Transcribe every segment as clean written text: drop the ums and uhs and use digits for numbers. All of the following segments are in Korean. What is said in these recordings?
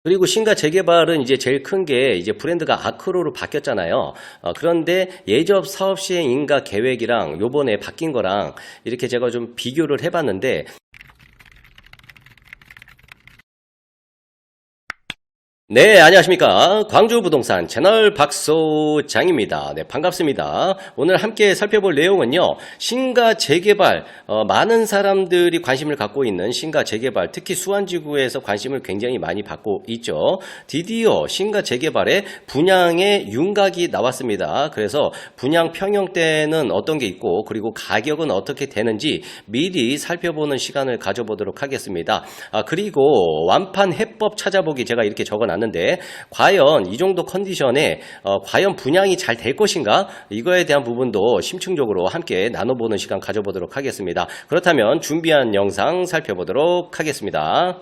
그리고 신가 재개발은 이제 제일 큰 게 이제 브랜드가 아크로로 바뀌었잖아요. 그런데 예접 사업 시행 인가 계획이랑 요번에 바뀐 거랑 이렇게 제가 좀 비교를 해봤는데, 네, 안녕하십니까. 광주부동산 채널 박소장입니다. 네, 반갑습니다. 오늘 함께 살펴볼 내용은요, 신가 재개발, 많은 사람들이 관심을 갖고 있는 신가 재개발, 특히 수완지구에서 관심을 굉장히 많이 받고 있죠. 드디어 신가 재개발의 분양의 윤곽이 나왔습니다. 그래서 분양 평형대는 어떤 게 있고, 그리고 가격은 어떻게 되는지 미리 살펴보는 시간을 가져보도록 하겠습니다. 그리고 완판 해법 찾아보기 제가 이렇게 적어놨는데, 과연 이 정도 컨디션에 과연 분양이 잘 될 것인가, 이거에 대한 부분도 심층적으로 함께 나눠보는 시간 가져보도록 하겠습니다. 그렇다면 준비한 영상 살펴보도록 하겠습니다.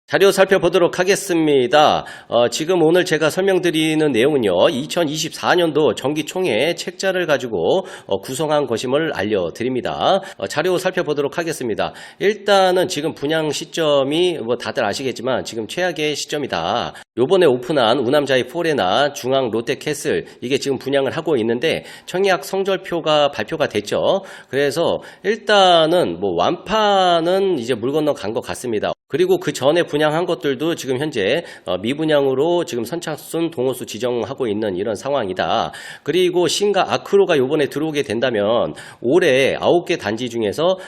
자료 살펴보도록 하겠습니다. 지금 오늘 제가 설명드리는 내용은요, 2024년도 정기총회 책자를 가지고 구성한 것임을 알려드립니다. 자료 살펴보도록 하겠습니다. 일단은 지금 분양 시점이 뭐 다들 아시겠지만 지금 최악의 시점이다. 요번에 오픈한 우남자이 포레나 중앙 롯데캐슬, 이게 지금 분양을 하고 있는데 청약 성적표가 발표가 됐죠. 그래서 일단은 뭐 완판은 이제 물 건너 간 것 같습니다. 그리고 그 전에 분양한 것들도 지금 현재 미분양으로 지금 선착순 동호수 지정하고 있는 이런 상황이다. 그리고 신가 아크로가 요번에 들어오게 된다면 올해 9개 단지 중에서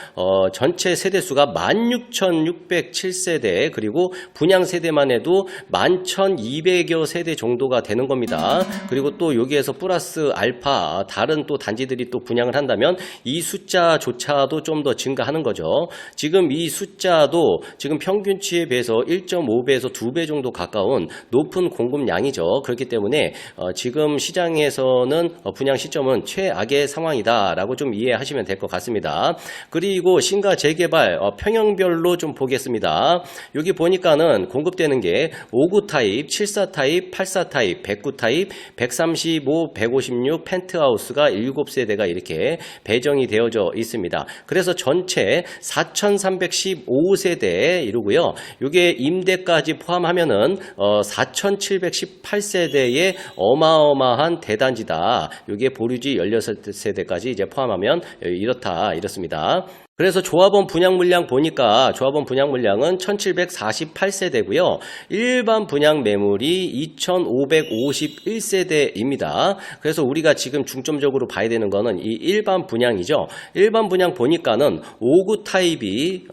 전체 세대수가 16,607세대, 그리고 분양 세대만 해도 11,200여 세대 정도가 되는 겁니다. 그리고 또 여기에서 플러스 알파 다른 또 단지들이 또 분양을 한다면 이 숫자조차도 좀 더 증가하는 거죠. 지금 이 숫자도 지금 평균치에 비해서 1.5배에서 2배 정도 가까운 높은 공급량이죠. 그렇기 때문에 지금 시장에서는 분양 시점은 최악의 상황이다라고 좀 이해하시면 될 것 같습니다. 그리고 신가 재개발 평형별로 좀 보겠습니다. 여기 보니까는 공급되는 게 59 타입, 74 타입, 84 타입, 109 타입, 135, 156 펜트하우스가 7세대가 이렇게 배정이 되어져 있습니다. 그래서 전체 4,315세대 이루고요. 이게 임대까지 포함하면은 4,718세대의 어마어마한 대단지다. 이게 보류지 16세대까지 이제 포함하면 이렇습니다. 그래서 조합원 분양 물량 보니까 조합원 분양 물량은 1748세대고요. 일반 분양 매물이 2551세대입니다. 그래서 우리가 지금 중점적으로 봐야 되는 거는 이 일반 분양이죠. 일반 분양 보니까는 59 타입이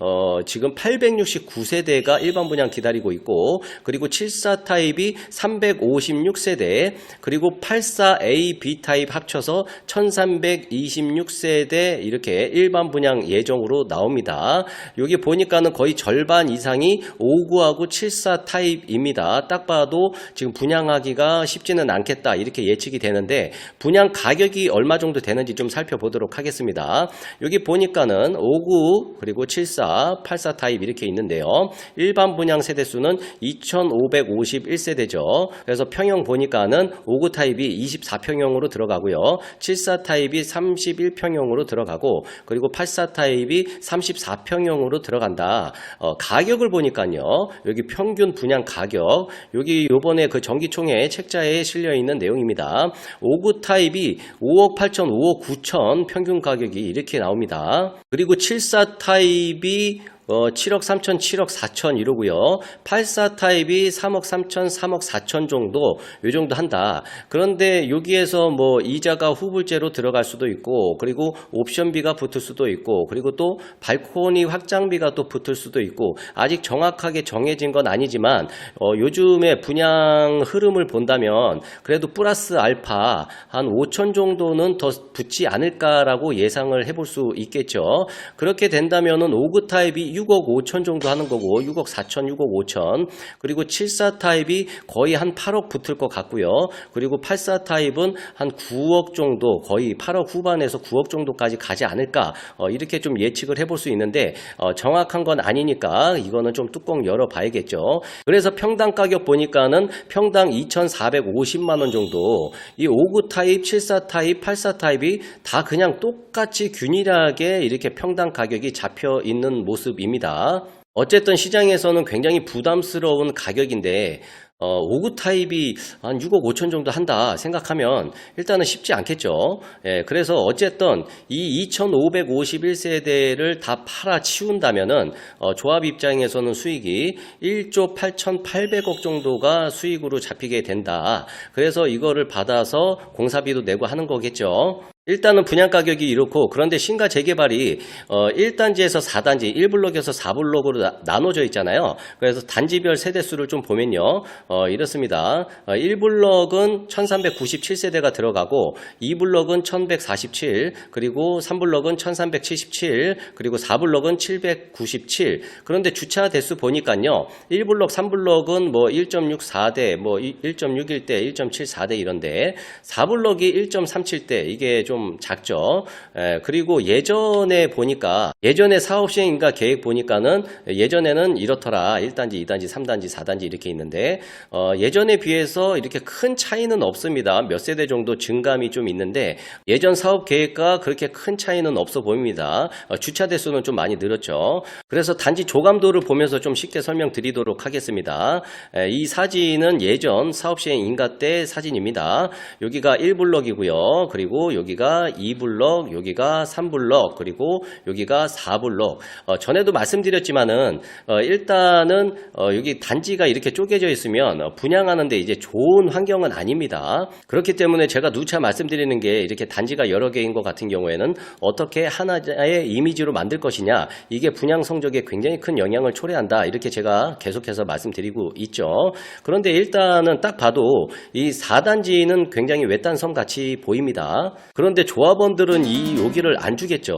지금 869세대가 일반 분양 기다리고 있고, 그리고 74 타입이 356세대, 그리고 84A, B 타입 합쳐서 1326세대 이렇게 일반 분양 예정 으로 나옵니다. 여기 보니까는 거의 절반 이상이 59하고 74 타입입니다. 딱 봐도 지금 분양하기가 쉽지는 않겠다 이렇게 예측이 되는데, 분양 가격이 얼마 정도 되는지 좀 살펴보도록 하겠습니다. 여기 보니까는 59 그리고 74, 84 타입 이렇게 있는데요. 일반 분양 세대수는 2551세대죠. 그래서 평형 보니까는 59 타입이 24평형으로 들어가고요. 74 타입이 31평형으로 들어가고, 그리고 84 타입이 34평형으로 들어간다. 가격을 보니까요, 여기 평균 분양 가격, 여기 요번에 그 정기총회 책자에 실려 있는 내용입니다. 59 타입이 5억 8천, 5억 9천 평균 가격이 이렇게 나옵니다. 그리고 74 타입이 7억 3천, 7억 4천 이러고요. 84 타입이 3억 3천, 3억 4천 정도, 요 정도 한다. 그런데 여기에서 뭐 이자가 후불제로 들어갈 수도 있고, 그리고 옵션비가 붙을 수도 있고, 그리고 또 발코니 확장비가 또 붙을 수도 있고, 아직 정확하게 정해진 건 아니지만 요즘에 분양 흐름을 본다면 그래도 플러스 알파 한 5천 정도는 더 붙지 않을까라고 예상을 해볼 수 있겠죠. 그렇게 된다면은 59 타입이 6억 5천 정도 하는 거고, 6억 4천, 6억 5천, 그리고 74 타입이 거의 한 8억 붙을 것 같고요. 그리고 84 타입은 한 9억 정도, 거의 8억 후반에서 9억 정도까지 가지 않을까, 이렇게 좀 예측을 해볼 수 있는데 정확한 건 아니니까 이거는 좀 뚜껑 열어봐야겠죠. 그래서 평당 가격 보니까는 평당 2,450만 원 정도, 이 59 타입, 74 타입, 84 타입이 다 그냥 똑같이 균일하게 이렇게 평당 가격이 잡혀 있는 모습입니다. 어쨌든 시장에서는 굉장히 부담스러운 가격인데 5구 타입이 한 6억 5천 정도 한다 생각하면 일단은 쉽지 않겠죠. 예, 그래서 어쨌든 이 2551세대를 다 팔아 치운다면은 조합 입장에서는 수익이 1조 8,800억 정도가 수익으로 잡히게 된다. 그래서 이거를 받아서 공사비도 내고 하는 거겠죠. 일단은 분양 가격이 이렇고, 그런데 신가 재개발이 1단지에서 4단지, 1블럭에서 4블럭으로 나눠져 있잖아요. 그래서 단지별 세대수를 좀 보면요, 이렇습니다. 1블럭은 1397세대가 들어가고, 2블럭은 1147, 그리고 3블럭은 1377, 그리고 4블럭은 797. 그런데 주차 대수 보니까요, 1블럭, 3블럭은 뭐 1.64대, 뭐 1.61대, 1.74대 이런데 4블럭이 1.37대, 이게 좀 작죠. 그리고 예전에 보니까, 예전에 사업 시행인가 계획 보니까는 예전에는 이렇더라. 1단지, 2단지, 3단지, 4단지 이렇게 있는데 예전에 비해서 이렇게 큰 차이는 없습니다. 몇 세대 정도 증감이 좀 있는데 예전 사업 계획과 그렇게 큰 차이는 없어 보입니다. 주차 대수는 좀 많이 늘었죠. 그래서 단지 조감도를 보면서 좀 쉽게 설명드리도록 하겠습니다. 이 사진은 예전 사업 시행 인가 때 사진입니다. 여기가 1블럭이고요. 그리고 여기가 2블럭, 여기가 3블럭, 그리고 여기가 4블럭. 전에도 말씀드렸지만은 일단은 여기 단지가 이렇게 쪼개져 있으면 분양하는데 이제 좋은 환경은 아닙니다. 그렇기 때문에 제가 누차 말씀드리는 게, 이렇게 단지가 여러 개인 것 같은 경우에는 어떻게 하나의 이미지로 만들 것이냐, 이게 분양 성적에 굉장히 큰 영향을 초래한다, 이렇게 제가 계속해서 말씀드리고 있죠. 그런데 일단은 딱 봐도 이 4단지는 굉장히 외딴섬 같이 보입니다. 그런데 조합원들은 여기를 안 주겠죠.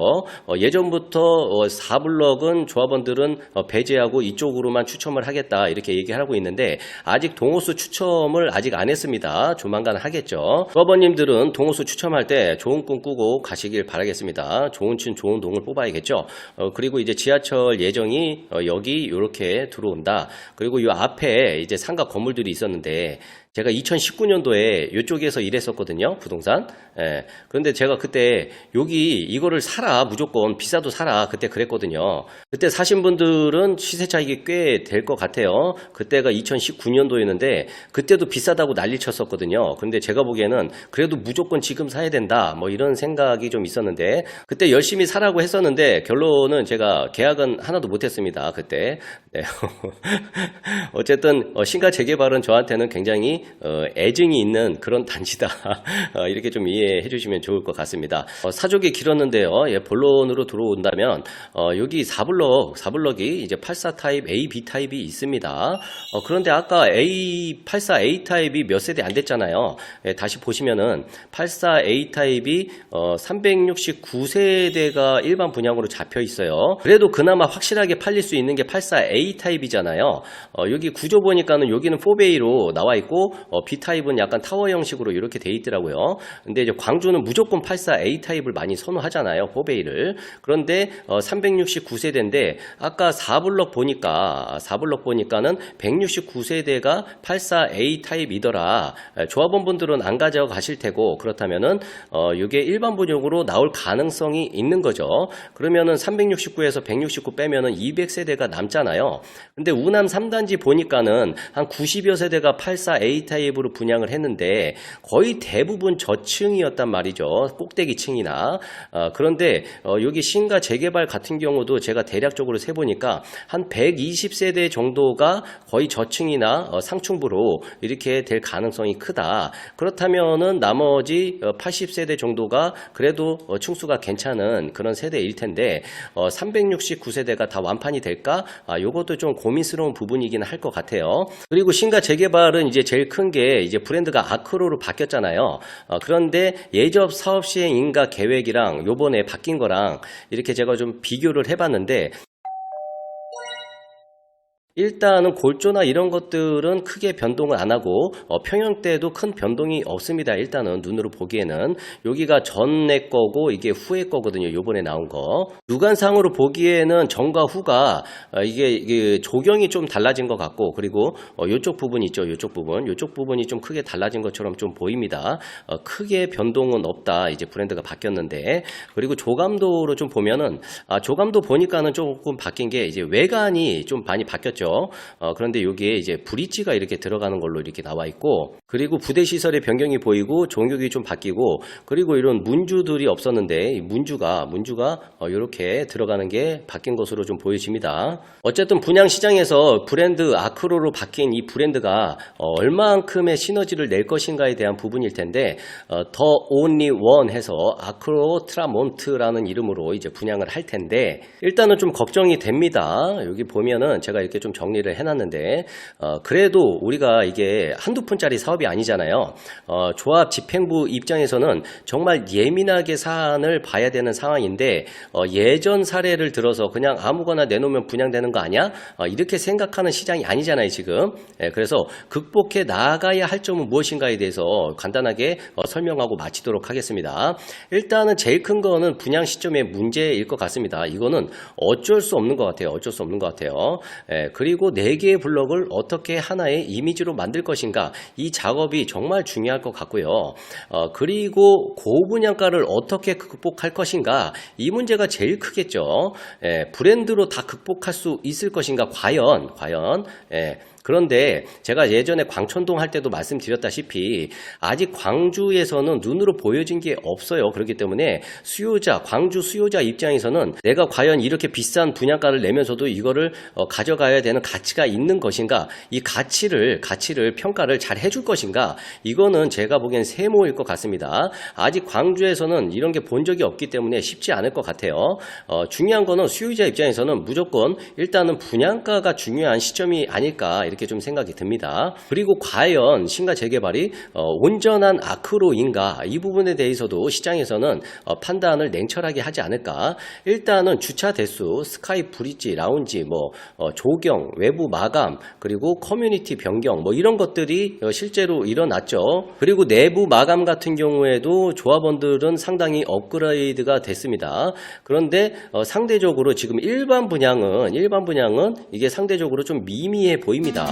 예전부터 4블럭은 조합원들은 배제하고 이쪽으로만 추첨을 하겠다, 이렇게 얘기하고 있는데 아직 동호수 추첨을 아직 안 했습니다. 조만간 하겠죠. 조합원님들은 동호수 추첨할 때 좋은 꿈 꾸고 가시길 바라겠습니다. 좋은 층 좋은 동을 뽑아야겠죠. 그리고 이제 지하철 예정이 여기 이렇게 들어온다. 그리고 이 앞에 이제 상가 건물들이 있었는데, 제가 2019년도에 이쪽에서 일했었거든요, 부동산. 예. 그런데 제가 그때 이거를 사라, 무조건 비싸도 사라, 그때 그랬거든요. 그때 사신 분들은 시세 차익이 꽤 될 것 같아요. 그때가 2019년도였는데 그때도 비싸다고 난리 쳤었거든요. 근데 제가 보기에는 그래도 무조건 지금 사야 된다, 뭐 이런 생각이 좀 있었는데, 그때 열심히 사라고 했었는데 결론은 제가 계약은 하나도 못했습니다, 그때. 네. 어쨌든 신가 재개발은 저한테는 굉장히 애증이 있는 그런 단지다. 이렇게 좀 이해해 주시면 좋을 것 같습니다. 사족이 길었는데요. 예, 본론으로 들어온다면 여기 4블럭이 이제 84 타입 A, B 타입이 있습니다. 그런데 아까 84 A 타입이 몇 세대 안 됐잖아요. 예, 다시 보시면은 84 A 타입이 369세대가 일반 분양으로 잡혀 있어요. 그래도 그나마 확실하게 팔릴 수 있는 게 84 A 타입이잖아요. 여기 구조 보니까는 여기는 4베이로 나와 있고 B타입은 약간 타워 형식으로 이렇게 돼 있더라고요. 근데 이제 광주는 무조건 84A 타입을 많이 선호하잖아요, 4베이를. 그런데 369세대인데 아까 4블럭 보니까는 169세대가 84A 타입이더라. 조합원분들은 안 가져가실 테고, 그렇다면은 이게 일반 분양으로 나올 가능성이 있는 거죠. 그러면은 369에서 169 빼면은 200세대가 남잖아요. 근데 우남 3단지 보니까는 한 90여 세대가 84A 타입으로 분양을 했는데 거의 대부분 저층이었단 말이죠. 꼭대기층이나. 그런데 여기 신가 재개발 같은 경우도 제가 대략적으로 세보니까 한 120세대 정도가 거의 저층이나 상층부로 이렇게 될 가능성이 크다. 그렇다면은 나머지 80세대 정도가 그래도 층수가 괜찮은 그런 세대일 텐데 369세대가 다 완판이 될까? 요것도 좀 고민스러운 부분이긴 할 것 같아요. 그리고 신가 재개발은 이제 제일 큰 게 이제 브랜드가 아크로로 바뀌었잖아요. 그런데 예접 사업 시행 인가 계획이랑 요번에 바뀐 거랑 이렇게 제가 좀 비교를 해봤는데, 일단은 골조나 이런 것들은 크게 변동을 안 하고 평형대도 큰 변동이 없습니다. 일단은 눈으로 보기에는 여기가 전에 거고 이게 후에 거거든요. 요번에 나온 거. 육안상으로 보기에는 전과 후가 이게 조경이 좀 달라진 것 같고, 그리고 요쪽 부분 있죠. 요쪽 부분이 좀 크게 달라진 것처럼 좀 보입니다. 크게 변동은 없다. 이제 브랜드가 바뀌었는데, 그리고 조감도로 좀 보면은 조감도 보니까는 조금 바뀐 게 이제 외관이 좀 많이 바뀌었죠. 그런데 여기에 이제 브릿지가 이렇게 들어가는 걸로 이렇게 나와 있고, 그리고 부대 시설의 변경이 보이고 종육이 좀 바뀌고, 그리고 이런 문주들이 없었는데 이 문주가 이렇게 들어가는 게 바뀐 것으로 좀 보여집니다. 어쨌든 분양 시장에서 브랜드 아크로로 바뀐 이 브랜드가 얼마만큼의 시너지를 낼 것인가에 대한 부분일 텐데, 더 only one 해서 아크로 트라몬트라는 이름으로 이제 분양을 할 텐데, 일단은 좀 걱정이 됩니다. 여기 보면은 제가 이렇게 좀 정리를 해놨는데, 그래도 우리가 이게 한두 푼짜리 사업이 아니잖아요. 조합 집행부 입장에서는 정말 예민하게 사안을 봐야 되는 상황인데, 예전 사례를 들어서 그냥 아무거나 내놓으면 분양되는 거 아니야? 이렇게 생각하는 시장이 아니잖아요, 지금. 그래서 극복해 나가야 할 점은 무엇인가에 대해서 간단하게 설명하고 마치도록 하겠습니다. 일단은 제일 큰 거는 분양 시점의 문제일 것 같습니다. 이거는 어쩔 수 없는 것 같아요. 그리고 4개의 블럭을 어떻게 하나의 이미지로 만들 것인가, 이 작업이 정말 중요할 것 같고요. 그리고 고분양가를 어떻게 극복할 것인가, 이 문제가 제일 크겠죠. 브랜드로 다 극복할 수 있을 것인가, 과연. 그런데 제가 예전에 광천동 할 때도 말씀드렸다시피 아직 광주에서는 눈으로 보여진 게 없어요. 그렇기 때문에 광주 수요자 입장에서는 내가 과연 이렇게 비싼 분양가를 내면서도 이거를 가져가야 되는 가치가 있는 것인가, 이 가치를 평가를 잘 해줄 것인가, 이거는 제가 보기엔 세모일 것 같습니다. 아직 광주에서는 이런 게 본 적이 없기 때문에 쉽지 않을 것 같아요. 중요한 거는 수요자 입장에서는 무조건 일단은 분양가가 중요한 시점이 아닐까, 이렇게 좀 생각이 듭니다. 그리고 과연 신가 재개발이 온전한 아크로인가, 이 부분에 대해서도 시장에서는 판단을 냉철하게 하지 않을까. 일단은 주차 대수, 스카이 브릿지, 라운지, 조경, 외부 마감, 그리고 커뮤니티 변경, 이런 것들이 실제로 일어났죠. 그리고 내부 마감 같은 경우에도 조합원들은 상당히 업그레이드가 됐습니다. 그런데 상대적으로 지금 일반 분양은 이게 상대적으로 좀 미미해 보입니다.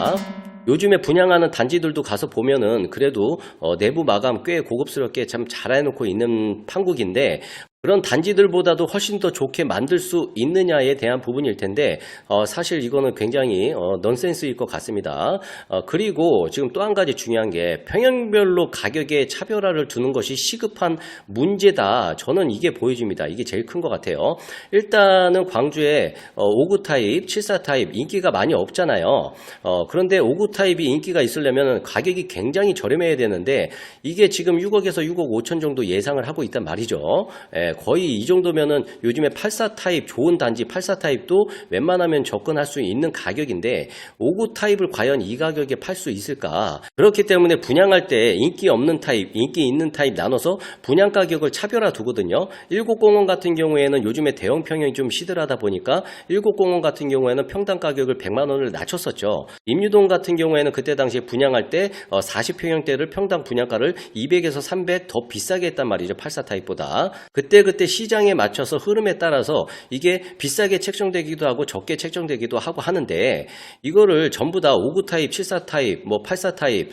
요즘에 분양하는 단지들도 가서 보면은 그래도 내부 마감 꽤 고급스럽게 참 잘 해놓고 있는 판국인데, 그런 단지들보다도 훨씬 더 좋게 만들 수 있느냐에 대한 부분일 텐데, 사실 이거는 굉장히 넌센스일 것 같습니다. 그리고 지금 또 한 가지 중요한 게 평형별로 가격에 차별화를 두는 것이 시급한 문제다. 저는 이게 보여집니다. 이게 제일 큰 것 같아요. 일단은 광주에 5구 타입, 74 타입 인기가 많이 없잖아요. 그런데 5구 타입이 인기가 있으려면 가격이 굉장히 저렴해야 되는데, 이게 지금 6억에서 6억 5천 정도 예상을 하고 있단 말이죠. 거의 이 정도면은 요즘에 84 타입 좋은 단지 84 타입도 웬만하면 접근할 수 있는 가격인데 59 타입을 과연 이 가격에 팔 수 있을까? 그렇기 때문에 분양할 때 인기 없는 타입, 인기 있는 타입 나눠서 분양 가격을 차별화 두거든요. 1901 같은 경우에는 요즘에 대형 평형이 좀 시들하다 보니까 1901 같은 경우에는 평당 가격을 100만 원을 낮췄었죠. 임유동 같은 경우에는 그때 당시에 분양할 때 40평형대를 평당 분양가를 200에서 300 더 비싸게 했단 말이죠. 84 타입보다. 그때 시장에 맞춰서 흐름에 따라서 이게 비싸게 책정되기도 하고 적게 책정되기도 하고 하는데, 이거를 전부 다 59 타입, 74 타입, 84 타입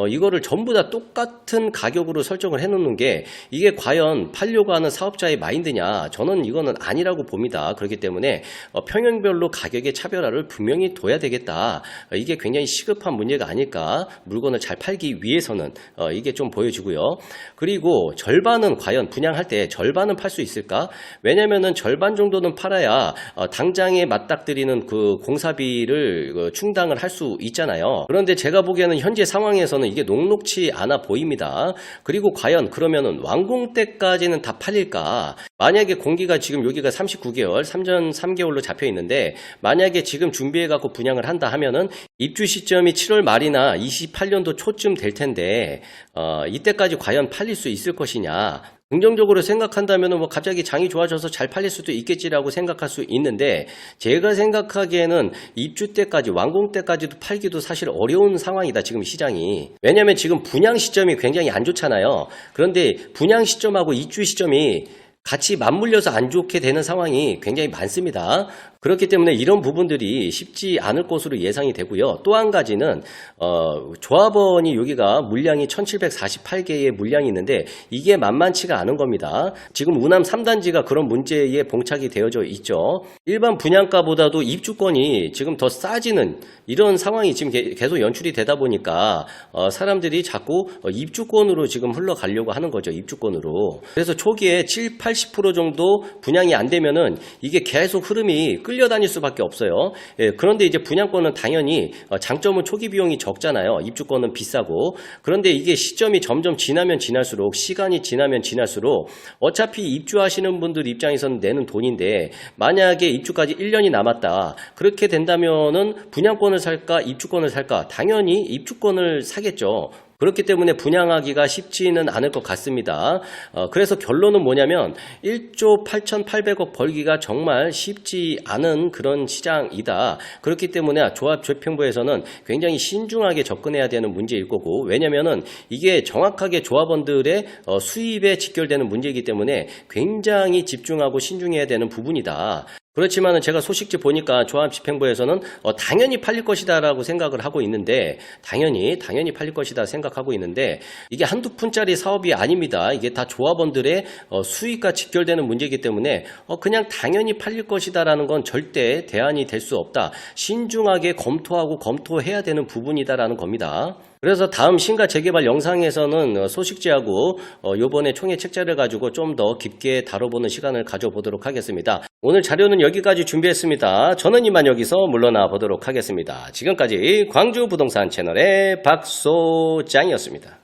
이거를 전부 다 똑같은 가격으로 설정을 해놓는 게 이게 과연 팔려고 하는 사업자의 마인드냐? 저는 이거는 아니라고 봅니다. 그렇기 때문에 평형별로 가격의 차별화를 분명히 둬야 되겠다. 이게 굉장히 시급한 문제가 아닐까? 물건을 잘 팔기 위해서는 이게 좀 보여지고요. 그리고 절반은 과연 분양할 때 절반은 팔 수 있을까? 왜냐면은 절반 정도는 팔아야 당장에 맞닥뜨리는 그 공사비를 충당을 할 수 있잖아요. 그런데 제가 보기에는 현재 상황에서는 이게 녹록치 않아 보입니다. 그리고 과연 그러면은 완공 때까지는 다 팔릴까? 만약에 공기가 지금 여기가 39개월, 3.3개월로 잡혀 있는데, 만약에 지금 준비해 갖고 분양을 한다 하면은 입주 시점이 7월 말이나 28년도 초쯤 될 텐데, 이때까지 과연 팔릴 수 있을 것이냐? 긍정적으로 생각한다면 뭐 갑자기 장이 좋아져서 잘 팔릴 수도 있겠지라고 생각할 수 있는데, 제가 생각하기에는 입주 때까지, 완공 때까지도 팔기도 사실 어려운 상황이다, 지금 시장이. 왜냐하면 지금 분양 시점이 굉장히 안 좋잖아요. 그런데 분양 시점하고 입주 시점이 같이 맞물려서 안 좋게 되는 상황이 굉장히 많습니다. 그렇기 때문에 이런 부분들이 쉽지 않을 것으로 예상이 되고요. 또 한 가지는 조합원이 여기가 물량이 1748개의 물량이 있는데 이게 만만치가 않은 겁니다. 지금 우남 3단지가 그런 문제에 봉착이 되어져 있죠. 일반 분양가보다도 입주권이 지금 더 싸지는 이런 상황이 지금 계속 연출이 되다 보니까 사람들이 자꾸 입주권으로 지금 흘러가려고 하는 거죠. 입주권으로. 그래서 초기에 7, 80% 정도 분양이 안 되면은 이게 계속 흐름이 끌려다닐 수밖에 없어요. 예, 그런데 이제 분양권은 당연히 장점은 초기 비용이 적잖아요. 입주권은 비싸고. 그런데 이게 시점이 점점 지나면 지날수록, 시간이 지나면 지날수록 어차피 입주하시는 분들 입장에서는 내는 돈인데, 만약에 입주까지 1년이 남았다. 그렇게 된다면은 분양권을 살까 입주권을 살까? 당연히 입주권을 사겠죠. 그렇기 때문에 분양하기가 쉽지는 않을 것 같습니다. 그래서 결론은 뭐냐면 1조 8,800억 벌기가 정말 쉽지 않은 그런 시장이다. 그렇기 때문에 조합재평부에서는 굉장히 신중하게 접근해야 되는 문제일 거고, 왜냐면은 이게 정확하게 조합원들의 수입에 직결되는 문제이기 때문에 굉장히 집중하고 신중해야 되는 부분이다. 그렇지만은 제가 소식지 보니까 조합집행부에서는 당연히 팔릴 것이다라고 생각을 하고 있는데, 당연히 팔릴 것이다 생각하고 있는데, 이게 한두 푼짜리 사업이 아닙니다. 이게 다 조합원들의 수익과 직결되는 문제이기 때문에 그냥 당연히 팔릴 것이다라는 건 절대 대안이 될 수 없다. 신중하게 검토해야 되는 부분이다라는 겁니다. 그래서 다음 신가 재개발 영상에서는 소식지하고 요번에 총회 책자를 가지고 좀 더 깊게 다뤄보는 시간을 가져보도록 하겠습니다. 오늘 자료는 여기까지 준비했습니다. 저는 이만 여기서 물러나 보도록 하겠습니다. 지금까지 광주부동산 채널의 박소장이었습니다.